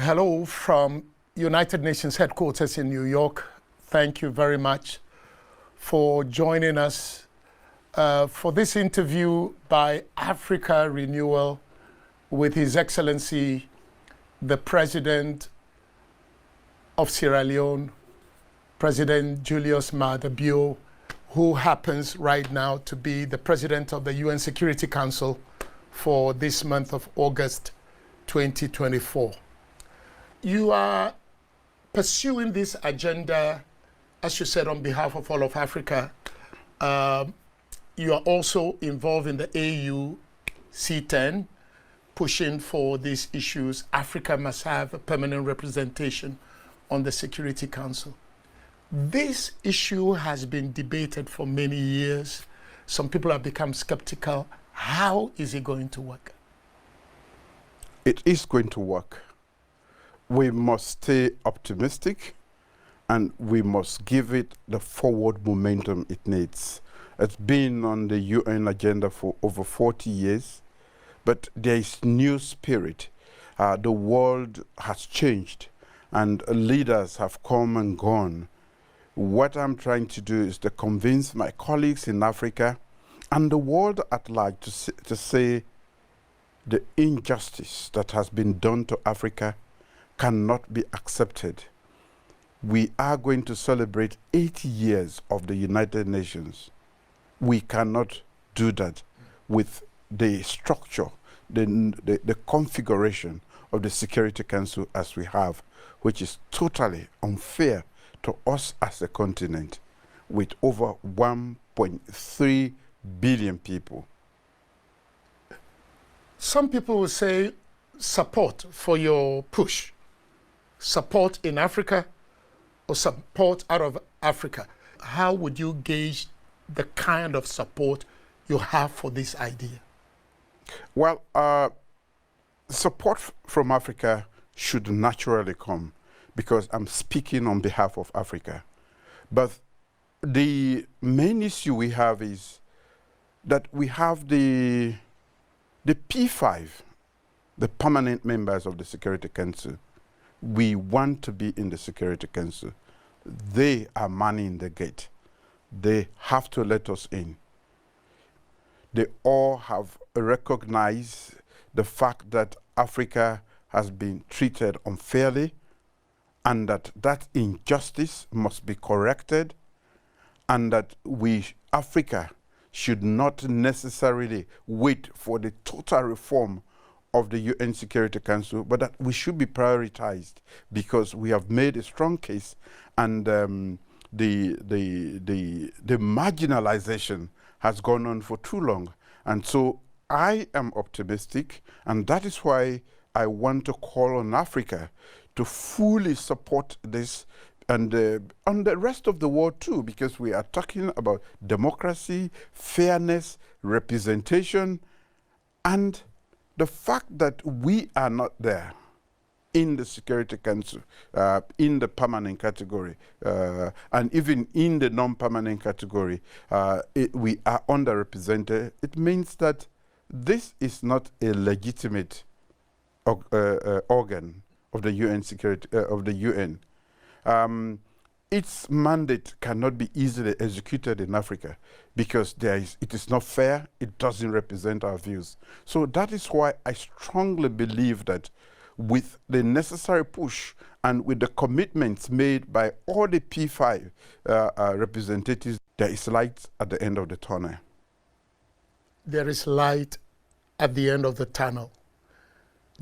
Hello from United Nations headquarters in New York. Thank you very much for joining us for this interview by Africa Renewal with His Excellency, the President of Sierra Leone, President Julius Maada, who happens right now to be the President of the UN Security Council for this month of August 2024. You are pursuing this agenda, as you said, on behalf of all of Africa. You are also involved in the AU C10, pushing for these issues. Africa must have a permanent representation on the Security Council. This issue has been debated for many years. Some people have become skeptical. How is it going to work? It is going to work. We must stay optimistic and we must give it the forward momentum it needs. It's been on the UN agenda for over 40 years, but there is new spirit. The world has changed and leaders have come and gone. What I'm trying to do is to convince my colleagues in Africa and the world at large to say the injustice that has been done to Africa cannot be accepted. We are going to celebrate 80 years of the United Nations. We cannot do that with the structure, the configuration of the Security Council as we have, which is totally unfair to us as a continent with over 1.3 billion people. Some people will say support for your push. Support in Africa or support out of Africa. How would you gauge the kind of support you have for this idea? Well, support from Africa should naturally come because I'm speaking on behalf of Africa. But the main issue we have is that we have the P5, the permanent members of the Security Council. We want to be in the Security Council. They are manning the gate. They have to let us in. They all have recognized the fact that Africa has been treated unfairly and that injustice must be corrected and that Africa should not necessarily wait for the total reform of the UN Security Council, but that we should be prioritized because we have made a strong case and the marginalization has gone on for too long. And so I am optimistic, and that is why I want to call on Africa to fully support this and on the rest of the world too, because we are talking about democracy, fairness, representation, and the fact that we are not there in the Security Council, in the permanent category, and even in the non-permanent category, we are underrepresented. It means that this is not a legitimate organ of the UN security of the UN. Its mandate cannot be easily executed in Africa because it is not fair, it doesn't represent our views. So that is why I strongly believe that with the necessary push and with the commitments made by all the P5 representatives, there is light at the end of the tunnel. There is light at the end of the tunnel.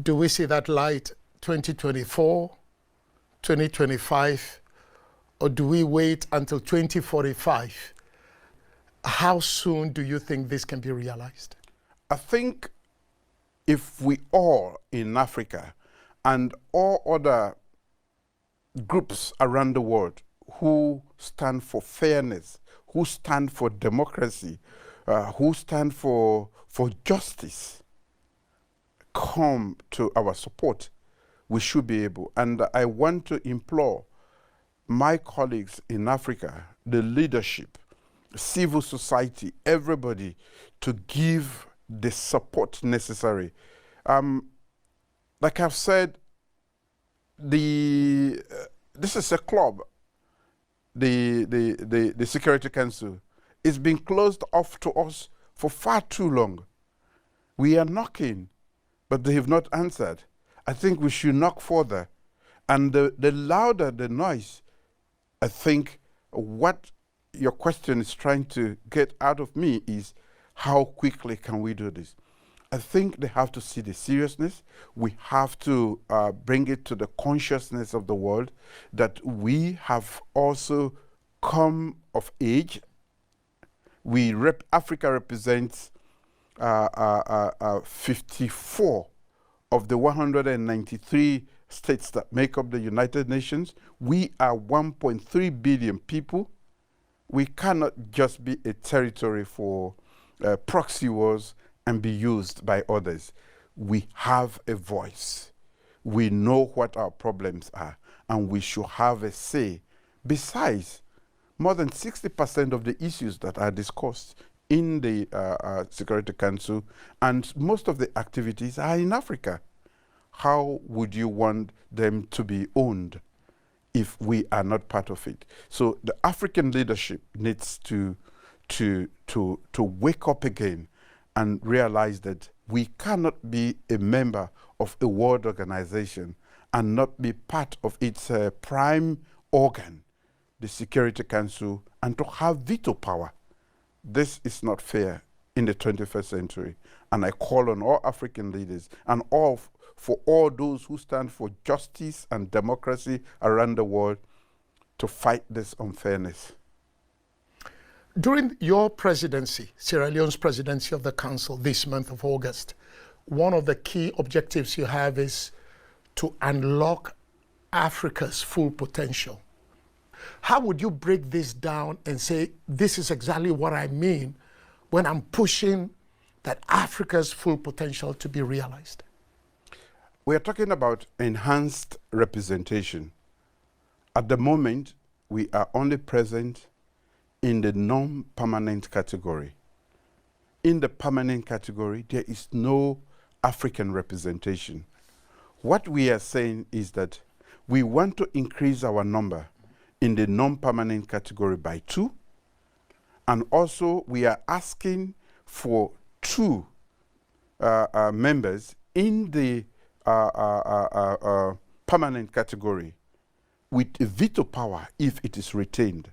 Do we see that light 2024, 2025? Or do we wait until 2045? How soon do you think this can be realized? I think if we all in Africa and all other groups around the world who stand for fairness, who stand for democracy, who stand for justice, come to our support, we should be able. And I want to implore my colleagues in Africa, the leadership, civil society, everybody to give the support necessary. Like I've said, this is a club. The Security Council. It's been closed off to us for far too long. We are knocking, but they have not answered. I think we should knock further. And the louder the noise, I think what your question is trying to get out of me is how quickly can we do this? I think they have to see the seriousness. We have to bring it to the consciousness of the world that we have also come of age. Africa represents 54 of the 193 states that make up the United Nations. We are 1.3 billion people. We cannot just be a territory for proxy wars and be used by others. We have a voice. We know what our problems are, and we should have a say. Besides, more than 60% of the issues that are discussed in the Security Council and most of the activities are in Africa. How would you want them to be owned if we are not part of it? So the African leadership needs to wake up again and realize that we cannot be a member of a world organization and not be part of its prime organ, the Security Council, and to have veto power. This is not fair in the 21st century. And I call on all African leaders and for all those who stand for justice and democracy around the world to fight this unfairness. During your presidency, Sierra Leone's presidency of the Council this month of August, one of the key objectives you have is to unlock Africa's full potential. How would you break this down and say, this is exactly what I mean when I'm pushing that Africa's full potential to be realized? We are talking about enhanced representation. At the moment, we are only present in the non-permanent category. In the permanent category, there is no African representation. What we are saying is that we want to increase our number in the non-permanent category by 2, and also we are asking for 2 members in the permanent category with a veto power if it is retained.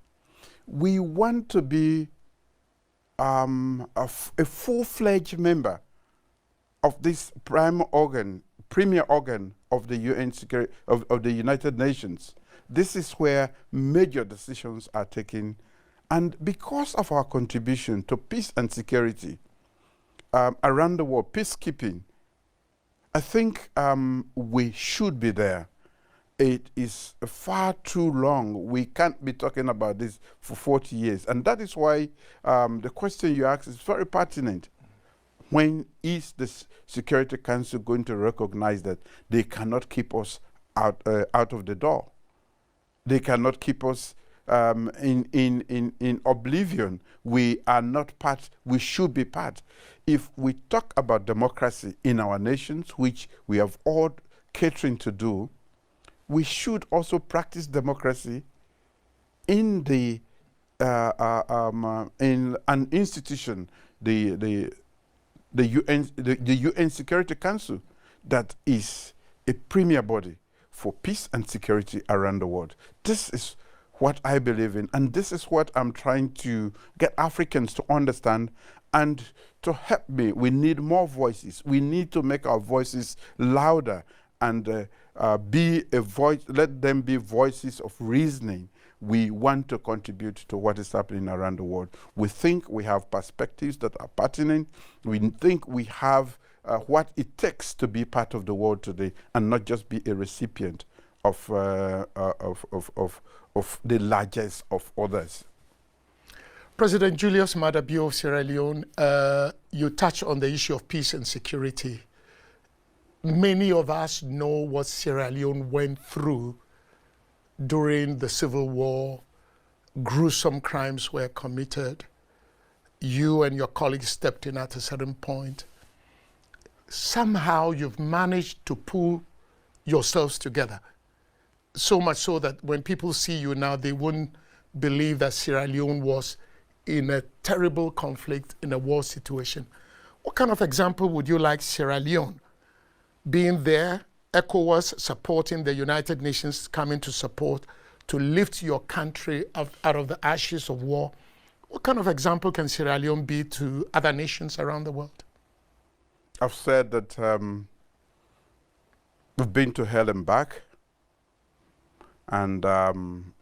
We want to be a full-fledged member of this premier organ of the UN Security of the United Nations. This is where major decisions are taken, and because of our contribution to peace and security around the world, peacekeeping, I think we should be there. It is far too long. We can't be talking about this for 40 years. And that is why the question you ask is very pertinent. When is the Security Council going to recognize that they cannot keep us out of the door? They cannot keep us in oblivion. We are not part, we should be part. If we talk about democracy in our nations, which we have all catering to do, we should also practice democracy in the in an institution, the UN Security Council, that is a premier body for peace and security around the world. This is what I believe in, and this is what I'm trying to get Africans to understand. And to help me, we need more voices. We need to make our voices louder and be a voice, let them be voices of reasoning. We want to contribute to what is happening around the world. We think we have perspectives that are pertinent. We think we have what it takes to be part of the world today and not just be a recipient of the largest of others. President Julius Maada of Sierra Leone, you touch on the issue of peace and security. Many of us know what Sierra Leone went through during the Civil War. Gruesome crimes were committed. You and your colleagues stepped in at a certain point. Somehow you've managed to pull yourselves together so much so that when people see you now, they wouldn't believe that Sierra Leone was in a terrible conflict, in a war situation. What kind of example would you like Sierra Leone being there, ECOWAS supporting the United Nations, coming to support, to lift your country out of the ashes of war? What kind of example can Sierra Leone be to other nations around the world? I've said that we've been to hell and back. And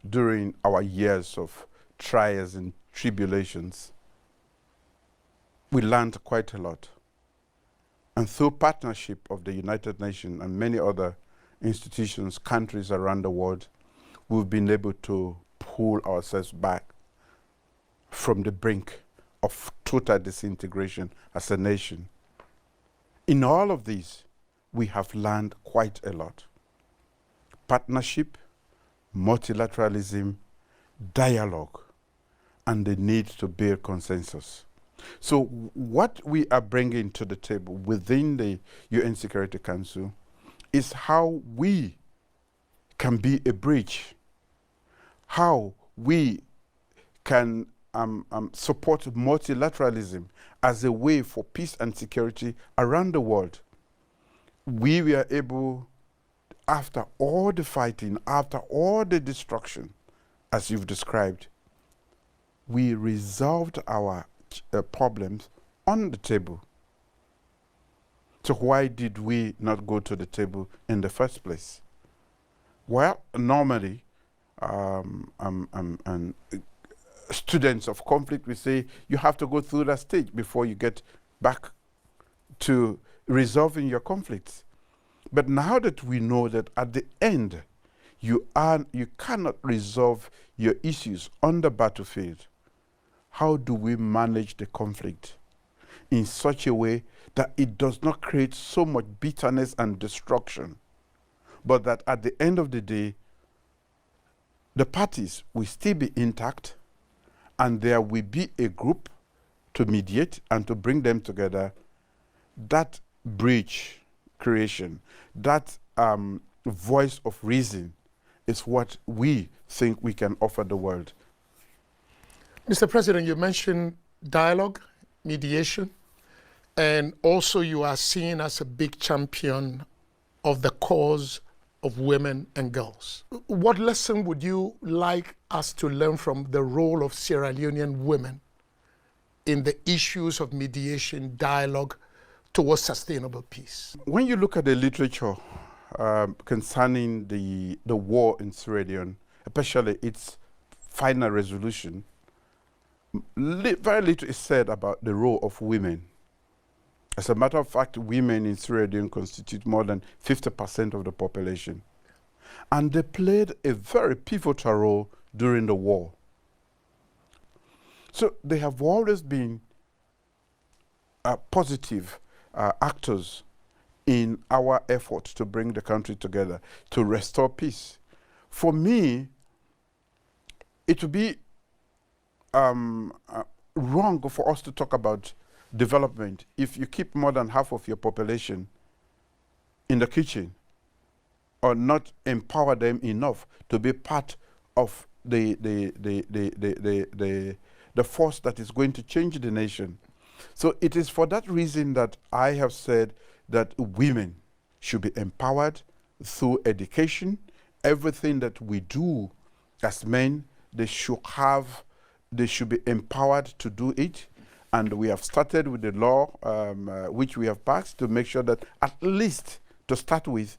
during our years of trials and tribulations, we learned quite a lot. And through partnership of the United Nations and many other institutions, countries around the world, we've been able to pull ourselves back from the brink of total disintegration as a nation. In all of these, we have learned quite a lot. Partnership, multilateralism, dialogue, and the need to build consensus. So what we are bringing to the table within the UN Security Council is how we can be a bridge, how we can support multilateralism as a way for peace and security around the world. We were able, after all the fighting, after all the destruction, as you've described, we resolved our problems on the table. So why did we not go to the table in the first place? Well, normally, students of conflict will say you have to go through that stage before you get back to resolving your conflicts. But now that we know that at the end, you cannot resolve your issues on the battlefield, how do we manage the conflict in such a way that it does not create so much bitterness and destruction, but that at the end of the day, the parties will still be intact, and there will be a group to mediate and to bring them together? That bridge creation, that voice of reason is what we think we can offer the world. Mr. President, you mentioned dialogue, mediation, and also you are seen as a big champion of the cause of women and girls. What lesson would you like us to learn from the role of Sierra Leonean women in the issues of mediation, dialogue, towards sustainable peace? When you look at the literature concerning the war in Sierra Leone, especially its final resolution, very little is said about the role of women. As a matter of fact, women in Sierra Leone constitute more than 50% of the population. And they played a very pivotal role during the war. So they have always been positive actors in our effort to bring the country together, to restore peace. For me, it would be wrong for us to talk about development if you keep more than half of your population in the kitchen, or not empower them enough to be part of the force that is going to change the nation. So it is for that reason that I have said that women should be empowered through education. Everything that we do as men, they should be empowered to do it. And we have started with the law, which we have passed, to make sure that at least, to start with,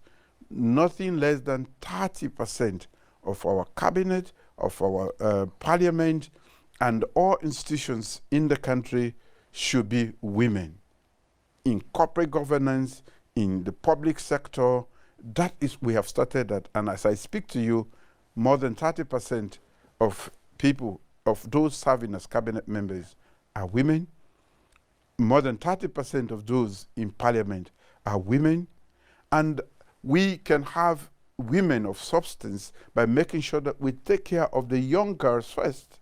nothing less than 30% of our cabinet, of our parliament, and all institutions in the country should be women. In corporate governance, in the public sector, that is, we have started that. And as I speak to you, more than 30% of people, of those serving as cabinet members, are women. More than 30% of those in parliament are women. And we can have women of substance by making sure that we take care of the young girls first.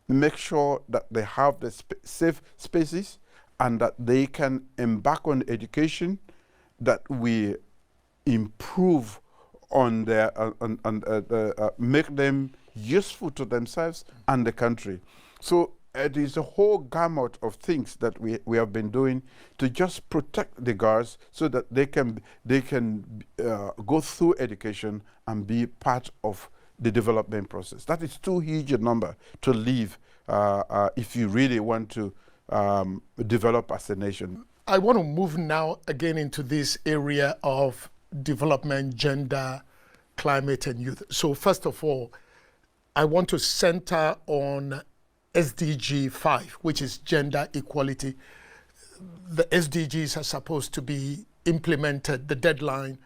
Make sure that they have the safe spaces and that they can embark on education, that we improve on their make them useful to themselves and the country. So it is a whole gamut of things that we have been doing to just protect the girls so that they can go through education and be part of the development process. That is too huge a number to leave if you really want to develop as a nation. I want to move now again into this area of development, gender, climate, and youth. So first of all, I want to center on SDG 5, which is gender equality. The SDGs are supposed to be implemented. The deadline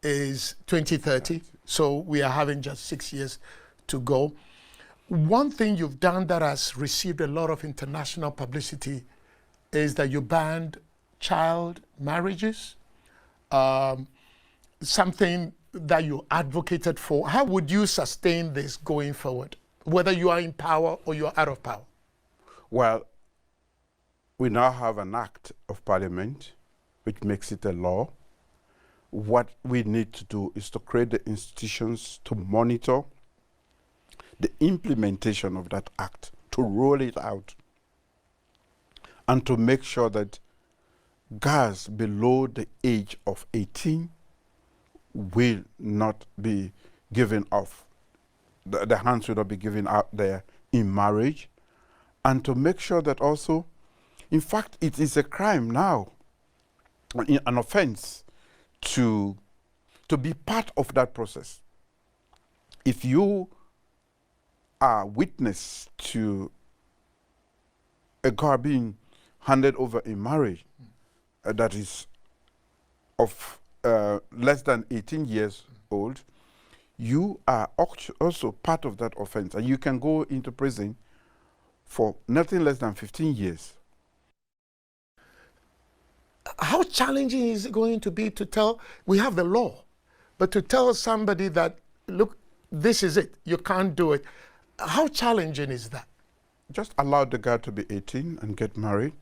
is 2030. So we are having just 6 years to go. One thing you've done that has received a lot of international publicity is that you banned child marriages, something that you advocated for. How would you sustain this going forward, whether you are in power or you're out of power? Well, we now have an act of parliament which makes it a law. What we need to do is to create the institutions to monitor the implementation of that act, to roll it out, and to make sure that girls below the age of 18 will not be given off, the hands will not be given out there in marriage, and to make sure that also, in fact, it is a crime now, an offense to be part of that process. If you are witness to a girl being handed over in marriage that is of less than 18 years old, you are also part of that offense, and you can go into prison for nothing less than 15 years. How challenging is it going to be to tell, we have the law, but to tell somebody that, look, this is it, you can't do it. How challenging is that? Just allow the girl to be 18 and get married.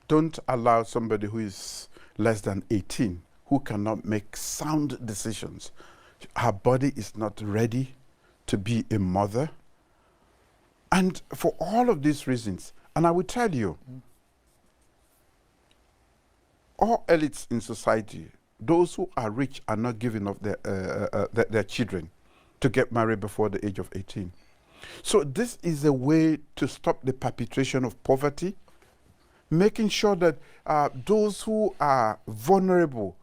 Don't allow somebody who is less than 18, who cannot make sound decisions. Her body is not ready to be a mother. And for all of these reasons, and I will tell you, all elites in society, those who are rich are not giving up their children to get married before the age of 18. So this is a way to stop the perpetration of poverty, making sure that those who are vulnerable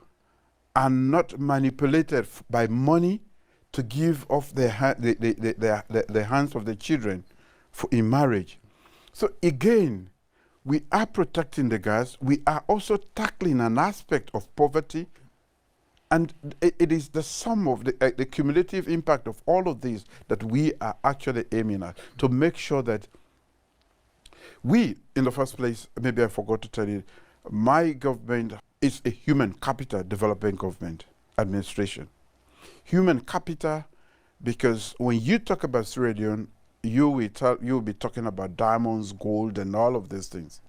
are not manipulated by money to give off the hands of the children in marriage. So again, we are protecting the girls. We are also tackling an aspect of poverty. And it is the sum of the cumulative impact of all of these that we are actually aiming at, to make sure that we, in the first place, maybe I forgot to tell you, my government is a human capital development government administration. Human capital, because when you talk about Sierra Leone, you will be talking about diamonds, gold, and all of these things.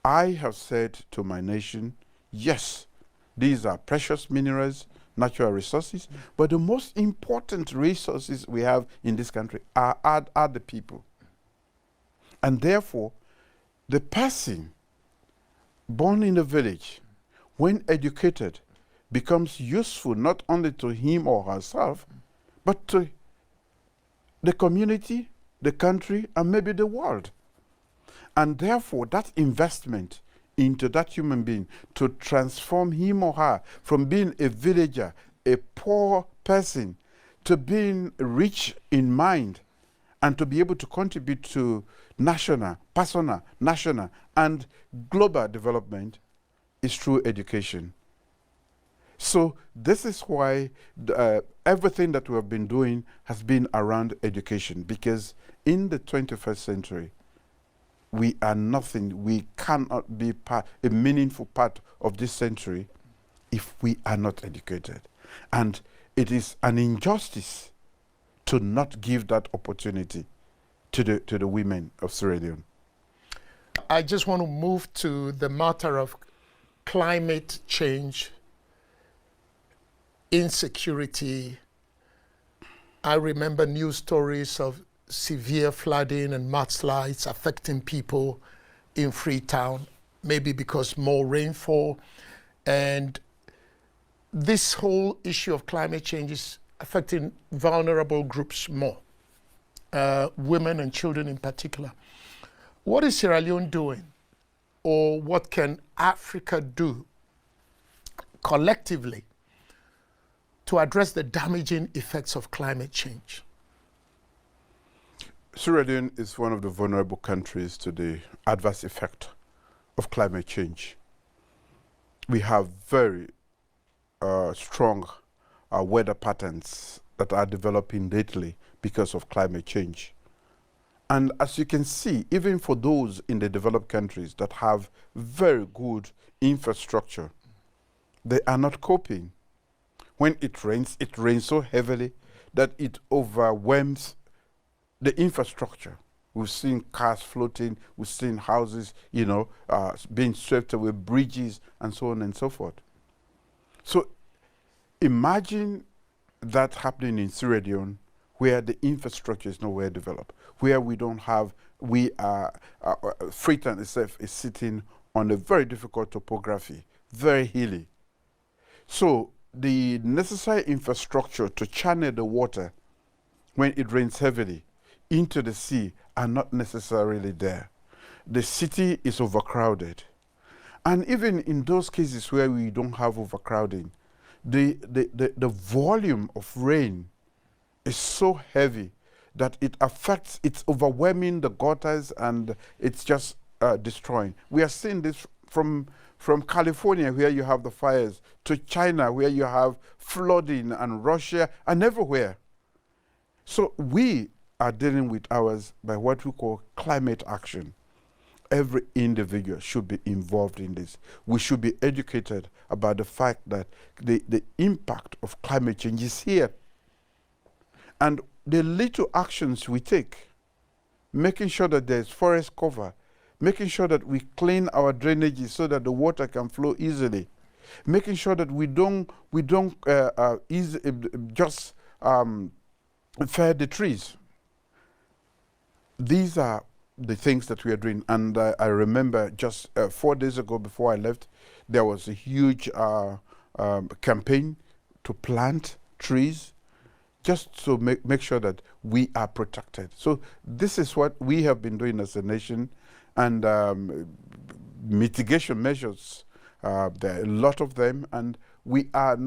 I have said to my nation, yes, these are precious minerals, natural resources, but the most important resources we have in this country are the people. And therefore, the person born in a village, when educated, becomes useful not only to him or herself, but to the community, the country, and maybe the world. And therefore, that investment into that human being to transform him or her from being a villager, a poor person, to being rich in mind, and to be able to contribute to national, personal, national, and global development is through education. So this is why everything that we have been doing has been around education, because in the 21st century, we are nothing. We cannot be a meaningful part of this century if we are not educated. And it is an injustice to not give that opportunity to the women of Sierra Leone. I just want to move to the matter of climate change, insecurity, I remember news stories of severe flooding and mudslides affecting people in Freetown, maybe because more rainfall. And this whole issue of climate change is affecting vulnerable groups more, women and children in particular. What is Sierra Leone doing, or what can Africa do collectively to address the damaging effects of climate change? Sierra Leone is one of the vulnerable countries to the adverse effect of climate change. We have very strong weather patterns that are developing lately because of climate change. And as you can see, even for those in the developed countries that have very good infrastructure, they are not coping. When it rains so heavily that it overwhelms the infrastructure. We've seen cars floating, we've seen houses, being swept away, bridges, and so on and so forth. So imagine that happening in Sierra Leone, where the infrastructure is nowhere developed, where we don't have, Freetown itself is sitting on a very difficult topography, very hilly. So the necessary infrastructure to channel the water when it rains heavily into the sea are not necessarily there. The city is overcrowded. And even in those cases where we don't have overcrowding, the volume of rain is so heavy that it's overwhelming the gutters, and it's just destroying. We are seeing this from California, where you have the fires, to China, where you have flooding, and Russia, and everywhere. So we are dealing with ours by what we call climate action. Every individual should be involved in this. We should be educated about the fact that the impact of climate change is here. And the little actions we take, making sure that there's forest cover, making sure that we clean our drainages so that the water can flow easily, making sure that we don't just fell the trees. These are the things that we are doing. And I remember just 4 days ago before I left, there was a huge campaign to plant trees just to make sure that we are protected. So this is what we have been doing as a nation. And mitigation measures, there are a lot of them, and we are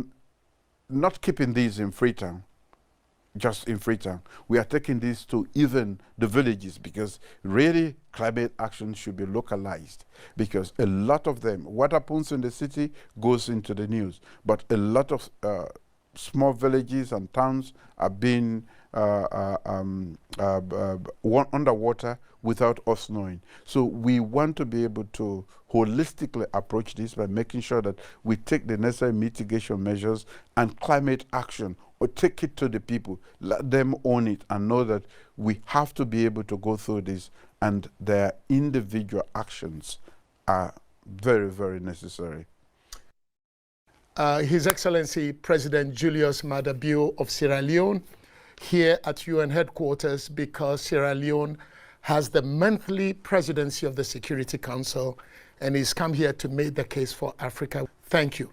not keeping these in Freetown, just in Freetown. We are taking this to even the villages, because really climate action should be localized, because a lot of them, what happens in the city goes into the news, but a lot of small villages and towns are being underwater without us knowing. So we want to be able to holistically approach this by making sure that we take the necessary mitigation measures and climate action, or take it to the people, let them own it, and know that we have to be able to go through this, and their individual actions are very, very necessary. His Excellency President Julius Maada of Sierra Leone, here at UN headquarters, because Sierra Leone has the monthly presidency of the Security Council, and he's come here to make the case for Africa. Thank you.